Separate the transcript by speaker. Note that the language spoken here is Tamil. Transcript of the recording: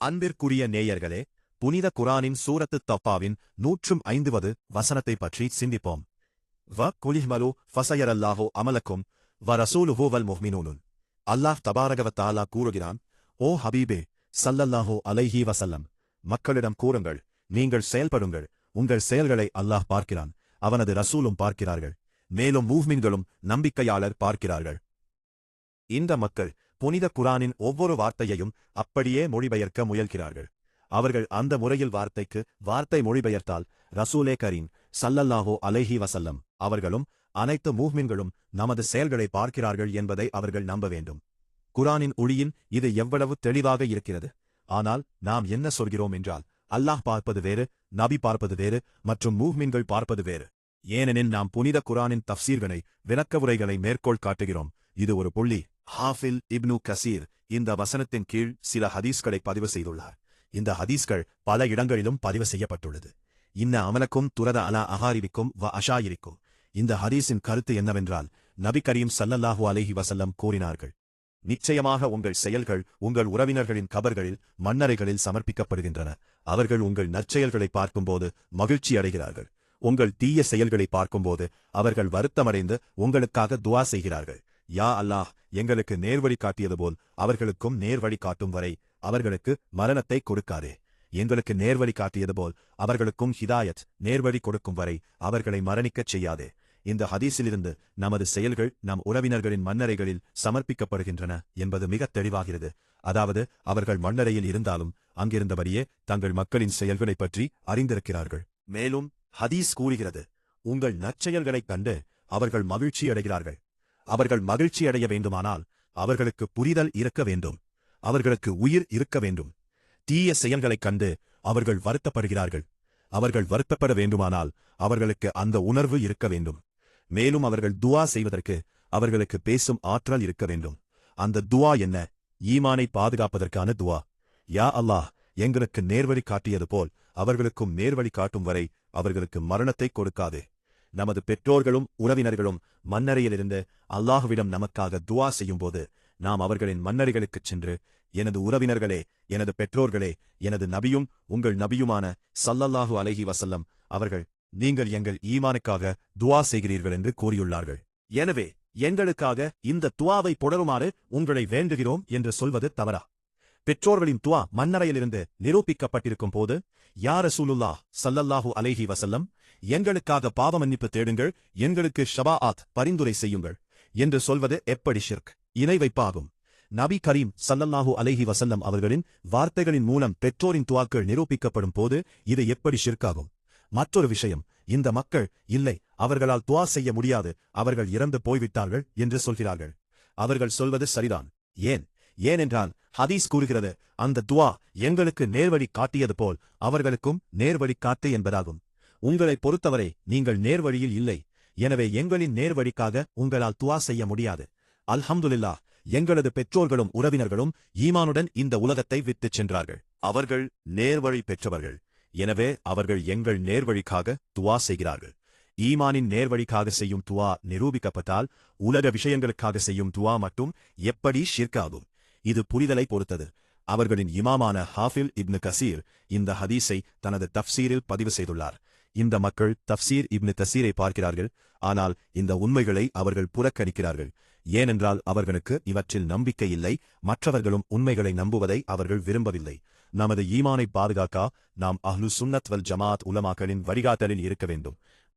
Speaker 1: அன்பிற்குரிய நேயர்களே, புனித குரானின் சூரத்து தப்பாவின் 150வது வசனத்தை பற்றி சிந்திப்போம். குலிஹ்மலு ஃபசயரல்லாஹு அமலக்கும் வ ரசூலுஹு வல் முஹ்மினூனுன். அல்லாஹ் தபாரக தஆலா கூறுகிறான், ஓ ஹபீபே ஸல்லல்லாஹு அலைஹி வஸல்லம், மக்களிடம் கூறுங்கள், நீங்கள் செயல்படுங்கள், உங்கள் செயல்களை அல்லாஹ் பார்க்கிறான், அவனது ரசூலும் பார்க்கிறார்கள், மேலும் மூஹ்மின்களும் நம்பிக்கையாளர் பார்க்கிறார்கள். இந்த மக்கள் புனித குரானின் ஒவ்வொரு வார்த்தையையும் அப்படியே மொழிபெயர்க்க முயல்கிறார்கள். அவர்கள் அந்த முறையில் வார்த்தை மொழிபெயர்த்தால் ரசூலே கரீம் ஸல்லல்லாஹு அலைஹி வஸல்லம் அவர்களும் அனைத்து மூஹ்மின்களும் நமது செயல்களை பார்க்கிறார்கள் என்பதை அவர்கள் நம்ப வேண்டும். குரானின் ஒளியின் இது எவ்வளவு தெளிவாக இருக்கிறது. ஆனால் நாம் என்ன சொல்கிறோம் என்றால், அல்லாஹ் பார்ப்பது வேறு, நபி பார்ப்பது வேறு மற்றும் மூஹ்மின்கள் பார்ப்பது வேறு. ஏனெனில் நாம் புனித குரானின் தஃப்சீர்களை விளக்கவுரைகளை மேற்கோள் காட்டுகிறோம். இது ஒரு புள்ளி. ஹாஃபில் இப்னு கசீர் இந்த வசனத்தின் கீழ் சில ஹதீஸ்களை பதிவு செய்துள்ளார். இந்த ஹதீஸ்கள் பல இடங்களிலும் பதிவு செய்யப்பட்டுள்ளது. இன்ன அமலக்கும் துரத அலா அஹாரிவிக்கும் வ அஷாயிரிக்கும். இந்த ஹதீஸின் கருத்து என்னவென்றால், நபி கரீம் ஸல்லல்லாஹு அலைஹி வஸல்லம் கூறினார்கள், நிச்சயமாக உங்கள் செயல்கள் உங்கள் உறவினர்களின் கபர்களில் மண்ணறைகளில் சமர்ப்பிக்கப்படுகின்றன. அவர்கள் உங்கள் நற்செயல்களை பார்க்கும்போது மகிழ்ச்சி அடைகிறார்கள். உங்கள் தீய செயல்களை பார்க்கும்போது அவர்கள் வருத்தமடைந்து உங்களுக்காக துஆ செய்கிறார்கள். யா அல்லாஹ், எங்களுக்கு நேர்வழி காட்டியது போல் அவர்களுக்கும் நேர்வழி காட்டும் வரை அவர்களுக்கு மரணத்தை கொடுக்காதே. எங்களுக்கு நேர்வழி காட்டியது போல் அவர்களுக்கும் ஹிதாயத் நேர்வழி கொடுக்கும் வரை அவர்களை மரணிக்கச் செய்யாதே. இந்த ஹதீஸிலிருந்து நமது செயல்கள் நம் உறவினர்களின் மண்ணறைகளில் சமர்ப்பிக்கப்படுகின்றன என்பது மிகத் தெளிவாகிறது. அதாவது அவர்கள் மண்ணறையில் இருந்தாலும் அங்கிருந்தபடியே தங்கள் மக்களின் செயல்களைப் பற்றி அறிந்திருக்கிறார்கள். மேலும் ஹதீஸ் கூறுகிறது, உங்கள் நற்செயல்களைக் கண்டு அவர்கள் மகிழ்ச்சி அடைகிறார்கள். அவர்கள் மகிழ்ச்சி அடைய வேண்டுமானால் அவர்களுக்கு புரிதல் இருக்க வேண்டும், அவர்களுக்கு உயிர் இருக்க வேண்டும். தீய செயல்களைக் கண்டு அவர்கள் வருத்தப்படுகிறார்கள். அவர்கள் வருத்தப்பட வேண்டுமானால் அவர்களுக்கு அந்த உணர்வு இருக்க வேண்டும். மேலும் அவர்கள் துஆ செய்வதற்கு அவர்களுக்கு பேசும் ஆற்றல் இருக்க வேண்டும். அந்த துஆ என்ன? ஈமானை பாதுகாப்பதற்கான துஆ. யா அல்லாஹ், எங்களுக்கு நேர்வழி காட்டியது போல் அவர்களுக்கும் நேர்வழி காட்டும் வரை அவர்களுக்கு மரணத்தை கொடுக்காதே. நமது பெற்றோர்களும் உறவினர்களும் மண்ணறையிலிருந்து அல்லாஹுவிடம் நமக்காக துஆ செய்யும்போது நாம் அவர்களின் மண்ணறைகளுக்குச் சென்று, எனது உறவினர்களே, எனது பெற்றோர்களே, எனது நபியும் உங்கள் நபியுமான ஸல்லல்லாஹு அலைஹி வஸல்லம் அவர்கள், நீங்கள் எங்கள் ஈமானுக்காக துஆ செய்கிறீர்கள் என்று கூறியுள்ளார்கள். எனவே எங்களுக்காக இந்த துஆவை தொடருமாறு உங்களை வேண்டுகிறோம் என்று சொல்வது தவறா? பெற்றோர்களின் துஆ மண்ணறையிலிருந்து நிரூபிக்கப்பட்டிருக்கும் போது, யா ரசூலுல்லாஹ் ஸல்லல்லாஹு அலைஹி வஸல்லம், எங்களுக்காக பாவ மன்னிப்பு தேடுங்கள், எங்களுக்கு ஷபாஆத் பரிந்துரை செய்யுங்கள் என்று சொல்வது எப்படி ஷிர்க், இணை வைப்பாகும்? நபி கரீம் ஸல்லல்லாஹு அலைஹி வஸல்லம் அவர்களின் வார்த்தைகளின் மூலம் பெற்றோரின் துஆக்கள் நிரூபிக்கப்படும் போது இது எப்படி ஷிர்காகும்? மற்றொரு விஷயம், இந்த மக்கள் இல்லை, அவர்களால் துஆ செய்ய முடியாது, அவர்கள் இறந்து போய்விட்டார்கள் என்று சொல்கிறார்கள். அவர்கள் சொல்வது சரிதான். ஏனென்றால் ஹதீஸ் கூறுகிறது, அந்த துஆ எங்களுக்கு நேர்வழி காட்டியது போல் அவர்களுக்கும் நேர்வழி காட்டு என்பதாகும். உங்களை பொறுத்தவரை நீங்கள் நேர்வழியில் இல்லை, எனவே எங்களின் நேர்வழிக்காக உங்களால் துஆ செய்ய முடியாது. அல்ஹம்துலில்லாஹ், எங்களது பெற்றோர்களும் உறவினர்களும் ஈமானுடன் இந்த உலகத்தை விட்டுச் சென்றார்கள். அவர்கள் நேர்வழி பெற்றவர்கள். எனவே அவர்கள் எங்கள் நேர்வழிக்காக துஆ செய்கிறார்கள். ஈமானின் நேர்வழிக்காக செய்யும் துஆ நிரூபிக்கப்பட்டால் உலக விஷயங்களுக்காக செய்யும் துஆ மட்டும் எப்படி ஷிர்காகும்? இது புரிதலை பொறுத்தது. அவர்களின் இமாமான ஹாஃபில் இப்னு கசீர் இந்த ஹதீஸை தனது தஃப்சீரில் பதிவு செய்துள்ளார். இந்த மக்கள் தஃப்சீர் இப்னு கசீரை பார்க்கிறார்கள், ஆனால் இந்த உண்மைகளை அவர்கள் புறக்கணிக்கிறார்கள். ஏனென்றால் அவர்களுக்கு இவற்றில் நம்பிக்கை இல்லை, மற்றவர்களும் உண்மைகளை நம்புவதை அவர்கள் விரும்பவில்லை. நமது ஈமானை பாதுகாக்க நாம் அஹ்லு சுன்னத் வல் ஜமாத் உலமாக்களின் வழிகாட்டலில் இருக்க வேண்டும்.